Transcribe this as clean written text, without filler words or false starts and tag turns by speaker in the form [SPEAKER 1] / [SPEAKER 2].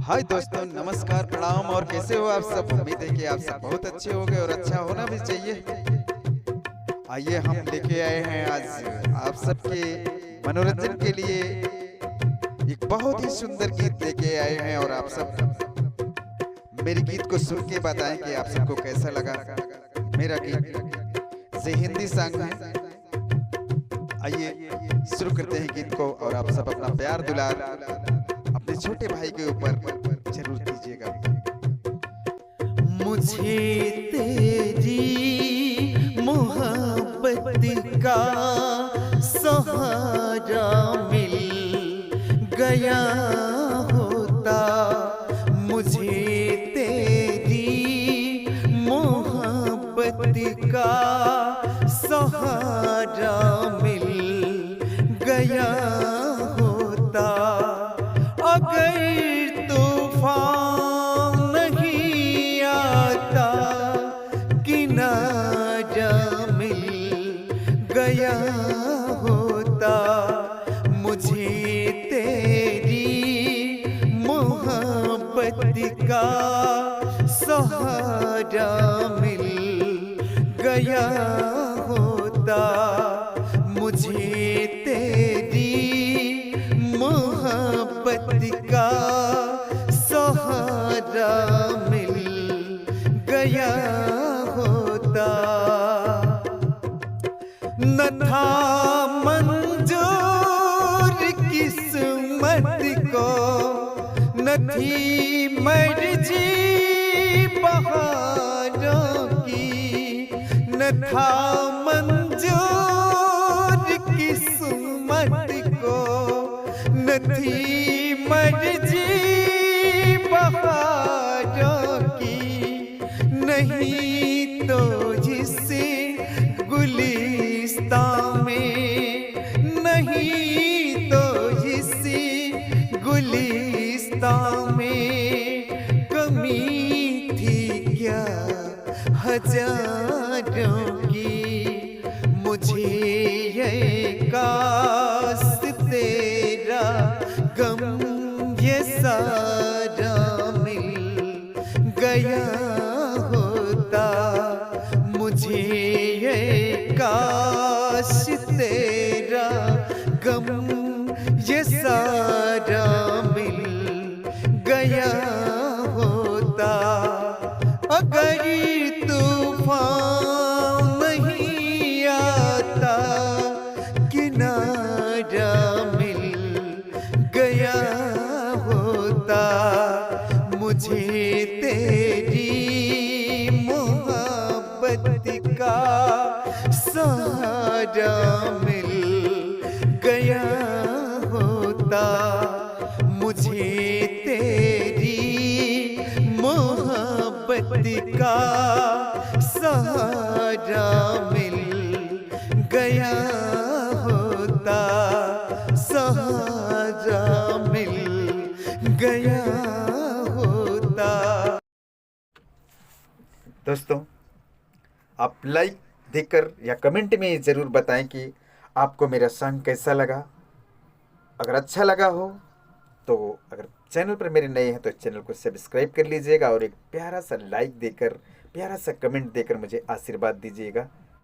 [SPEAKER 1] हाय दोस्तों, नमस्कार, प्रणाम। और कैसे हो आप सब? उम्मीद है कि आप सब बहुत अच्छे होंगे और अच्छा होना भी चाहिए। आइए, हम लेके आए हैं आज आप सबके मनोरंजन के लिए एक बहुत ही सुंदर गीत लेके आए हैं। और आप सब मेरे गीत को सुन के बताएं कि आप सबको कैसा लगा मेरा गीत। ये हिंदी सॉन्ग है। आइए शुरू करते हैं गीत को। और आप सब अपना प्यार दुलार अपने छोटे भाई के ऊपर जरूर दीजिएगा।
[SPEAKER 2] मुझे तेरी मोहब्बत का सहारा मिल गया होता। मुझे तेरी मोहब्बत का सहारा मिल गया होता। अगर तूफान नहीं आता, किनारा मिल गया होता। मुझे तेरी मोहब्बत का सहारा मिल गया होता। मुझे तेरी मोहब्बत का सहारा मिल गया होता। न था मंजूर किस्मत को, न थी मर्जी बहारों की। न था मंजूर किस्मत को, न थी मर्जी बहारों की। नहीं तो जिसे गुलिस्तां में, नहीं तो जिसे गुलिस्तां में कमी थी क्या हजारों की। मुझे ये काश तेरा गम ये सारा मिल गया होता। मुझे ये काश तेरा गम ये सारा मिल गया होता। अगर तूफान नहीं आता, किनारा मिल गया होता। मुझे तेरी मोहब्बत का सहारा मिल गया होता। मुझे तेरी मोहब्बत का सहारा मिल गया होता। सहारा मिल गया होता।
[SPEAKER 1] दोस्तों, आप लाइक देकर या कमेंट में ज़रूर बताएं कि आपको मेरा सॉन्ग कैसा लगा। अगर अच्छा लगा हो तो अगर चैनल पर मेरे नए हैं तो चैनल को सब्सक्राइब कर लीजिएगा और एक प्यारा सा लाइक देकर, प्यारा सा कमेंट देकर मुझे आशीर्वाद दीजिएगा।